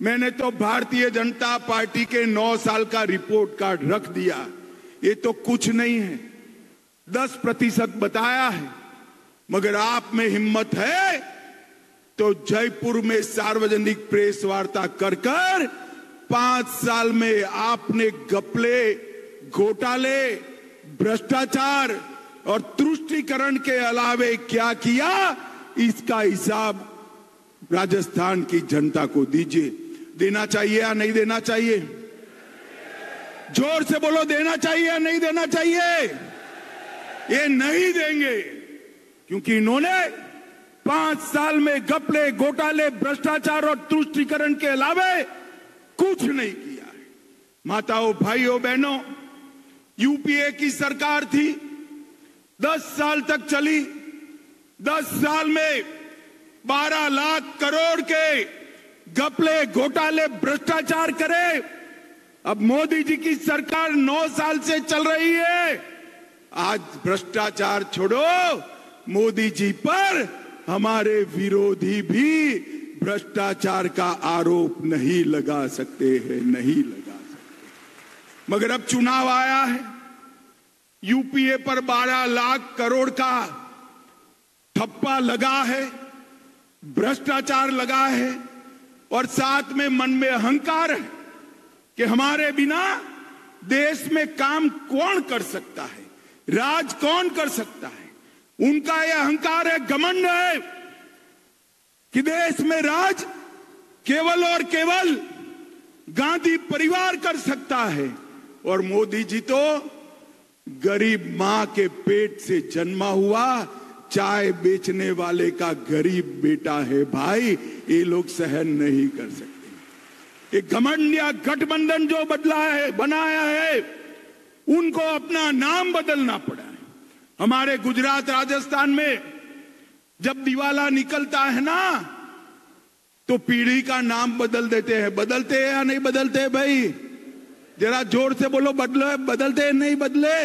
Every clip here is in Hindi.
मैंने तो भारतीय जनता पार्टी के 9 साल का रिपोर्ट कार्ड रख दिया। ये तो कुछ नहीं है, 10% बताया है। मगर आप में हिम्मत है तो जयपुर में सार्वजनिक प्रेस वार्ता कर 5 साल में आपने घपले, घोटाले, भ्रष्टाचार और तुष्टीकरण के अलावे क्या किया, इसका हिसाब राजस्थान की जनता को दीजिए। देना चाहिए या नहीं देना चाहिए? जोर से बोलो, देना चाहिए या नहीं देना चाहिए? ये नहीं देंगे, क्योंकि इन्होंने 5 साल में घपले, घोटाले, भ्रष्टाचार और तुष्टीकरण के अलावे कुछ नहीं किया है। माताओं, भाइयों, बहनों, यूपीए की सरकार थी, 10 साल तक चली। 10 साल में 12 लाख करोड़ के घपले, घोटाले, भ्रष्टाचार करे। अब मोदी जी की सरकार 9 साल से चल रही है। आज भ्रष्टाचार छोड़ो, मोदी जी पर हमारे विरोधी भी भ्रष्टाचार का आरोप नहीं लगा सकते हैं, नहीं लगा सकते। मगर अब चुनाव आया है, यूपीए पर 12 लाख करोड़ का ठप्पा लगा है, भ्रष्टाचार लगा है और साथ में मन में अहंकार है कि हमारे बिना देश में काम कौन कर सकता है, राज कौन कर सकता है। उनका यह अहंकार है, घमंड है कि देश में राज केवल और केवल गांधी परिवार कर सकता है। और मोदी जी तो गरीब मां के पेट से जन्मा हुआ चाय बेचने वाले का गरीब बेटा है। भाई, ये लोग सहन नहीं कर सकते। एक घमंड या गठबंधन जो बनाया है, उनको अपना नाम बदलना पड़ा है। हमारे गुजरात, राजस्थान में जब दिवाला निकलता है ना, तो पीढ़ी का नाम बदल देते हैं। बदलते हैं या नहीं बदलते भाई? जरा जोर से बोलो, बदलते हैं नहीं बदले?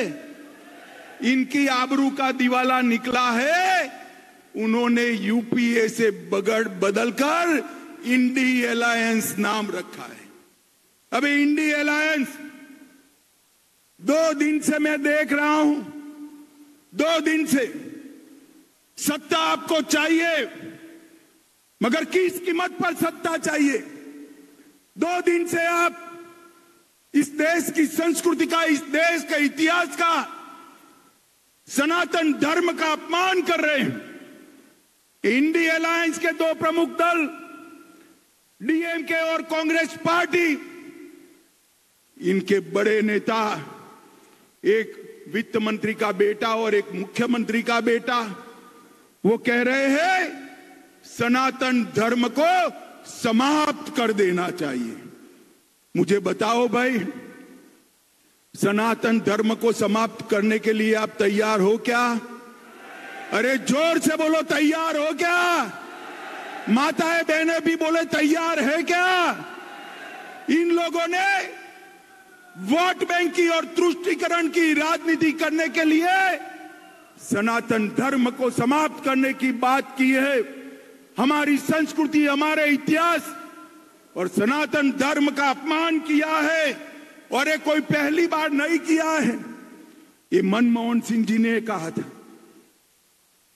इनकी आबरू का दिवाला निकला है। उन्होंने यूपीए से बदलकर इंडी अलायंस नाम रखा है। अभी इंडी अलायंस 2 दिन से मैं देख रहा हूं, 2 दिन से सत्ता आपको चाहिए, मगर किस कीमत पर सत्ता चाहिए? 2 दिन से आप इस देश की संस्कृति का, इस देश के इतिहास का, सनातन धर्म का अपमान कर रहे हैं। इंडी अलायंस के 2 प्रमुख दल, डीएमके और कांग्रेस पार्टी, इनके बड़े नेता, एक वित्त मंत्री का बेटा और एक मुख्यमंत्री का बेटा, वो कह रहे हैं सनातन धर्म को समाप्त कर देना चाहिए। मुझे बताओ भाई, सनातन धर्म को समाप्त करने के लिए आप तैयार हो क्या? अरे जोर से बोलो, तैयार हो क्या? माताएं बहनें भी बोले, तैयार है क्या? इन लोगों ने वोट बैंक की और तुष्टीकरण की राजनीति करने के लिए सनातन धर्म को समाप्त करने की बात की है। हमारी संस्कृति, हमारे इतिहास और सनातन धर्म का अपमान किया है, और ये कोई पहली बार नहीं किया है। ये मनमोहन सिंह जी ने कहा था,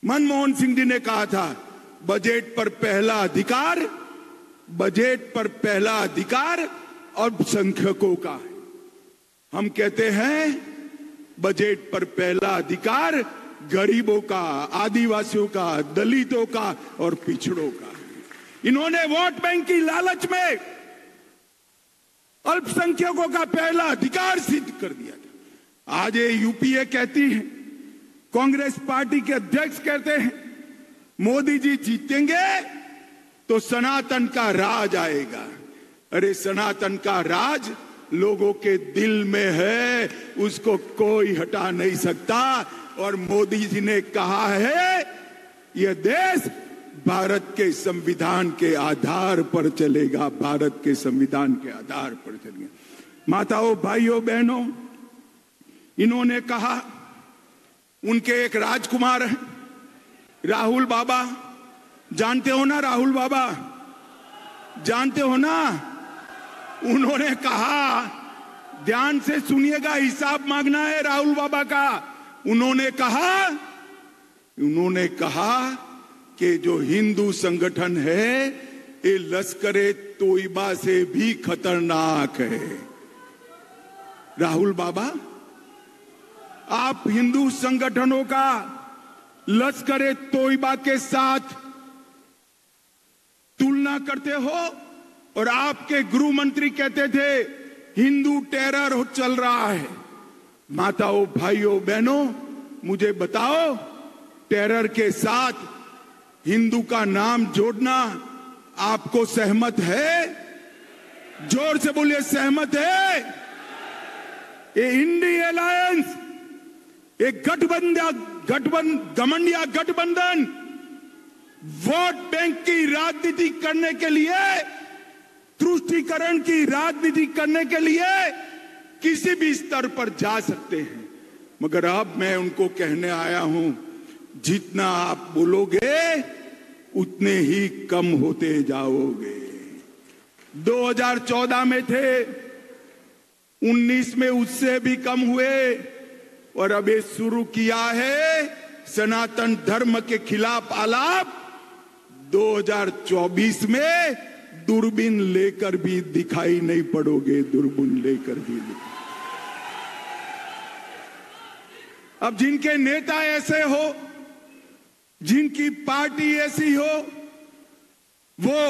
मनमोहन सिंह जी ने कहा था, बजट पर पहला अधिकार, बजट पर पहला अधिकार अल्पसंख्यकों का है। हम कहते हैं बजट पर पहला अधिकार गरीबों का, आदिवासियों का, दलितों का और पिछड़ों का। इन्होंने वोट बैंक की लालच में अल्पसंख्यकों का पहला अधिकार सिद्ध कर दिया था। आज ये यूपीए कहती है, कांग्रेस पार्टी के अध्यक्ष कहते हैं मोदी जी जीतेंगे तो सनातन का राज आएगा। अरे सनातन का राज लोगों के दिल में है, उसको कोई हटा नहीं सकता। और मोदी जी ने कहा है यह देश भारत के संविधान के आधार पर चलेगा, भारत के संविधान के आधार पर चलेगा। माताओं, भाइयों, बहनों, इन्होंने कहा, उनके एक राजकुमार हैं राहुल बाबा, जानते हो ना राहुल बाबा, जानते हो ना? उन्होंने कहा, ध्यान से सुनिएगा, हिसाब मांगना है राहुल बाबा का। उन्होंने कहा कि जो हिंदू संगठन है ये लश्कर-ए तोयबा से भी खतरनाक है। राहुल बाबा, आप हिंदू संगठनों का लश्कर-ए तोयबा के साथ तुलना करते हो और आपके गृह मंत्री कहते थे हिंदू टेरर चल रहा है। माताओं, भाइयों, बहनों, मुझे बताओ, टेरर के साथ हिंदू का नाम जोड़ना आपको सहमत है? जोर से बोलिए, सहमत है? ये इंडिया अलायंस, एक गठबंधन गठबंधन वोट बैंक की राजनीति करने के लिए, तुष्टीकरण की राजनीति करने के लिए किसी भी स्तर पर जा सकते हैं। मगर अब मैं उनको कहने आया हूं, जितना आप बोलोगे उतने ही कम होते जाओगे। 2014 में थे, 19 में उससे भी कम हुए और अब ये शुरू किया है सनातन धर्म के खिलाफ आलाप। 2024 में दूरबीन लेकर भी दिखाई नहीं पड़ोगे, दूरबीन लेकर भी। अब जिनके नेता ऐसे हो, जिनकी पार्टी ऐसी हो, वो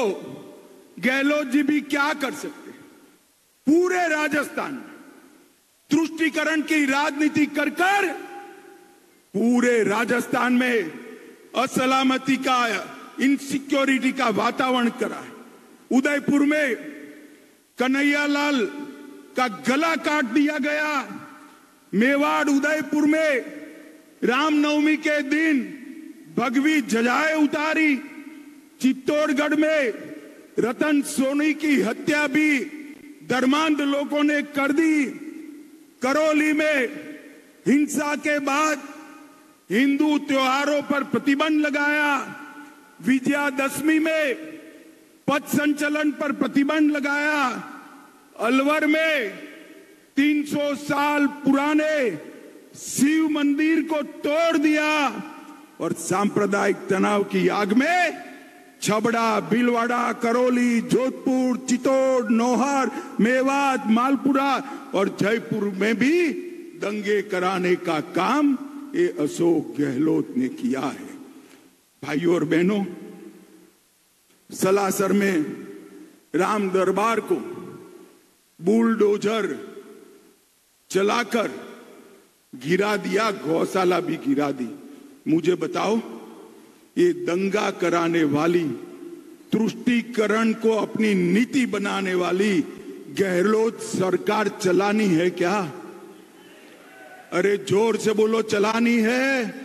गहलोत जी भी क्या कर सकते हैं? पूरे राजस्थान में तुष्टीकरण की राजनीति कर पूरे राजस्थान में असलामती का, इनसिक्योरिटी का वातावरण करा है। उदयपुर में कन्हैयालाल का गला काट दिया गया। मेवाड़, उदयपुर में रामनवमी के दिन भगवी ध्वजाएं उतारी। चित्तौड़गढ़ में रतन सोनी की हत्या भी धर्मांध लोगों ने कर दी। करौली में हिंसा के बाद हिंदू त्योहारों पर प्रतिबंध लगाया। विजयादशमी में पथ संचलन पर प्रतिबंध लगाया। अलवर में 300 साल पुराने शिव मंदिर को तोड़ दिया और सांप्रदायिक तनाव की आग में छबड़ा, भीलवाड़ा, करौली, जोधपुर, चित्तौड़, नौहर, मेवात, मालपुरा और जयपुर में भी दंगे कराने का काम ये अशोक गहलोत ने किया है। भाइयों और बहनों, सलासर में राम दरबार को बुलडोजर चलाकर गिरा दिया, गौशाला भी गिरा दी। मुझे बताओ, ये दंगा कराने वाली, तुष्टीकरण को अपनी नीति बनाने वाली गहलोत सरकार चलानी है क्या? अरे जोर से बोलो, चलानी है?